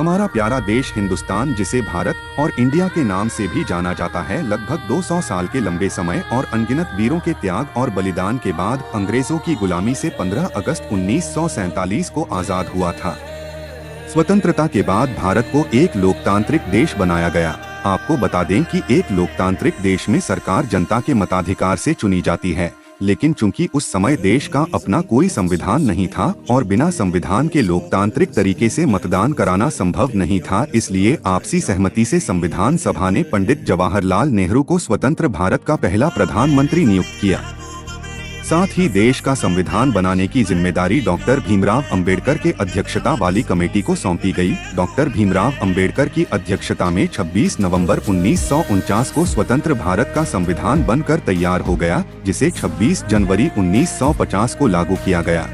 हमारा प्यारा देश हिंदुस्तान, जिसे भारत और इंडिया के नाम से भी जाना जाता है, लगभग 200 साल के लंबे समय और अनगिनत वीरों के त्याग और बलिदान के बाद अंग्रेजों की गुलामी से 15 अगस्त 1947 को आजाद हुआ था। स्वतंत्रता के बाद भारत को एक लोकतांत्रिक देश बनाया गया। आपको बता दें कि एक लोकतांत्रिक देश में सरकार जनता के मताधिकार से चुनी जाती है, लेकिन चूंकि उस समय देश का अपना कोई संविधान नहीं था और बिना संविधान के लोकतांत्रिक तरीके से मतदान कराना संभव नहीं था, इसलिए आपसी सहमति से संविधान सभा ने पंडित जवाहरलाल नेहरू को स्वतंत्र भारत का पहला प्रधानमंत्री नियुक्त किया। साथ ही देश का संविधान बनाने की जिम्मेदारी डॉक्टर भीमराव अंबेडकर के अध्यक्षता वाली कमेटी को सौंपी गई। डॉक्टर भीमराव अंबेडकर की अध्यक्षता में 26 नवंबर 1949 को स्वतंत्र भारत का संविधान बनकर तैयार हो गया, जिसे 26 जनवरी 1950 को लागू किया गया।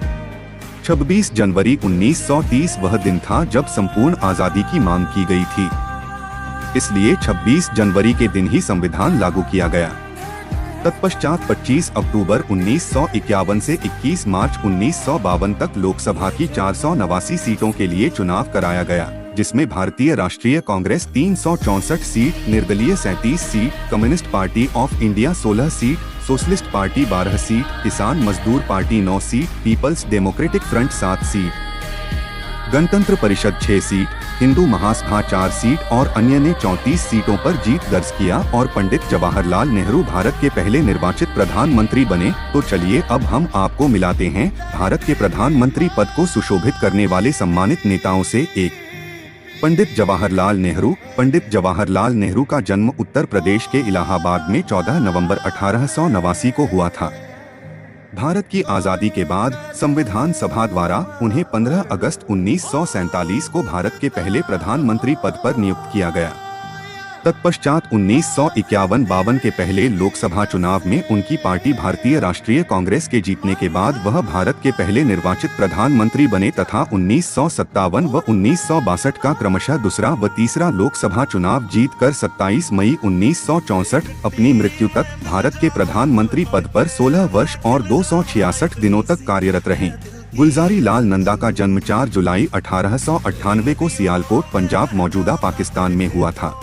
26 जनवरी 1930 वह दिन था जब संपूर्ण आजादी की मांग की गई थी, इसलिए 26 जनवरी के दिन ही संविधान लागू किया गया। तत्पश्चात 25 अक्टूबर 1951 से 21 मार्च 1952 तक लोकसभा की 489 सीटों के लिए चुनाव कराया गया, जिसमें भारतीय राष्ट्रीय कांग्रेस 364 सीट, निर्दलीय 37 seat, communist party of India 16 seat, socialist party 12 seat, Kisan Mazdoor party 9 seat, peoples democratic front 7 seat, Ganatantra Parishad 6 seat, Hindu Mahasabha 4 seat और अन्य ने 34 सीटों पर जीत दर्ज किया और पंडित जवाहरलाल नेहरू भारत के पहले निर्वाचित प्रधानमंत्री बने। तो चलिए अब हम आपको मिलाते हैं भारत के प्रधानमंत्री पद को सुशोभित करने वाले सम्मानित नेताओं से एक। पंडित जवाहरलाल नेहरू। पंडित जवाहरलाल नेहरू का जन्म उत्तर प्रदेश के इलाहाबाद में 14 नवंबर 1889 को हुआ था। भारत की आजादी के बाद संविधान सभा द्वारा उन्हें 15 अगस्त 1947 को भारत के पहले प्रधानमंत्री पद पर नियुक्त किया गया। तत्पश्चात 1951-52 के पहले लोकसभा चुनाव में उनकी पार्टी भारतीय राष्ट्रीय कांग्रेस के जीतने के बाद वह भारत के पहले निर्वाचित प्रधानमंत्री बने तथा 1957 व 1962 का क्रमशः दूसरा व तीसरा लोकसभा चुनाव जीतकर 27 मई 1964 अपनी मृत्यु तक भारत के प्रधानमंत्री पद पर 16 वर्ष और 266 दिनों तक कार्यरत रहे। गुलजारी लाल नंदा का जन्म 4 जुलाई 1898 को सियालकोट, पंजाब मौजूदा पाकिस्तान में हुआ था।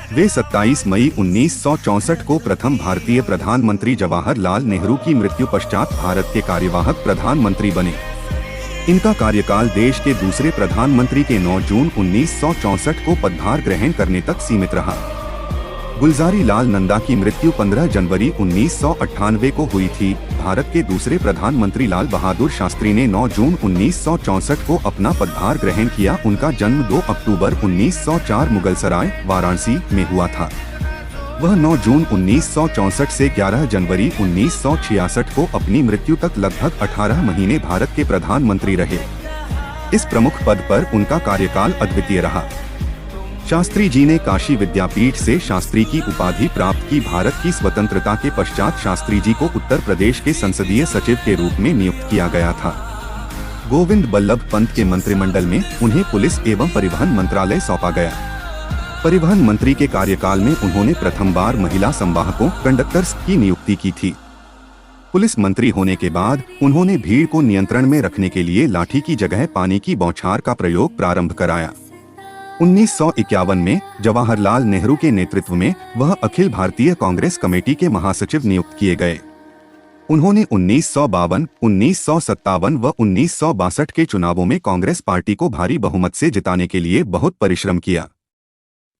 वे 27 मई 1964 को प्रथम भारतीय प्रधानमंत्री जवाहरलाल नेहरू की मृत्यु पश्चात भारत के कार्यवाहक प्रधानमंत्री बने। इनका कार्यकाल देश के दूसरे प्रधानमंत्री के 9 जून 1964 को पदभार ग्रहण करने तक सीमित रहा। गुलजारी लाल नंदा की मृत्यु 15 जनवरी 1998 को हुई थी। भारत के दूसरे प्रधानमंत्री लाल बहादुर शास्त्री ने 9 जून 1964 को अपना पदभार ग्रहण किया। उनका जन्म 2 अक्टूबर 1904 मुगलसराय, वाराणसी में हुआ था। वह 9 जून 1964 से 11 जनवरी 1966 को अपनी मृत्यु तक लगभग 18 महीने भारत के प्रधानमंत्री रहे। इस प्रमुख पद पर उनका कार्यकाल अद्वितीय रहा। शास्त्री जी ने काशी विद्यापीठ से शास्त्री की उपाधि प्राप्त की। भारत की स्वतंत्रता के पश्चात शास्त्री जी को उत्तर प्रदेश के संसदीय सचिव के रूप में नियुक्त किया गया था। गोविंद बल्लभ पंत के मंत्रिमंडल में उन्हें पुलिस एवं परिवहन मंत्रालय सौंपा गया। परिवहन मंत्री के कार्यकाल में उन्होंने प्रथम बार महिला संवाहकों, कंडक्टर्स की नियुक्ति की थी। पुलिस मंत्री होने के बाद उन्होंने भीड़ को नियंत्रण में रखने के लिए लाठी की जगह पानी की बौछार का प्रयोग प्रारंभ कराया। 1951 में जवाहरलाल नेहरू के नेतृत्व में वह अखिल भारतीय कांग्रेस कमेटी के महासचिव नियुक्त किए गए। उन्होंने 1952, 1957 व 1962 के चुनावों में कांग्रेस पार्टी को भारी बहुमत से जिताने के लिए बहुत परिश्रम किया।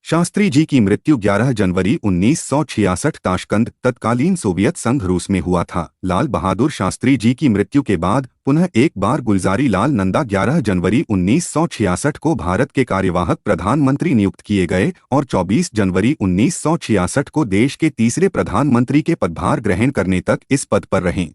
शास्त्री जी की मृत्यु 11 जनवरी 1966 ताशकंद, तत्कालीन सोवियत संघ रूस में हुआ था। लाल बहादुर शास्त्री जी की मृत्यु के बाद पुनः एक बार गुलजारी लाल नंदा 11 जनवरी 1966 को भारत के कार्यवाहक प्रधानमंत्री नियुक्त किए गए और 24 जनवरी 1966 को देश के तीसरे प्रधानमंत्री के पदभार ग्रहण करने तक इस पद पर रहे।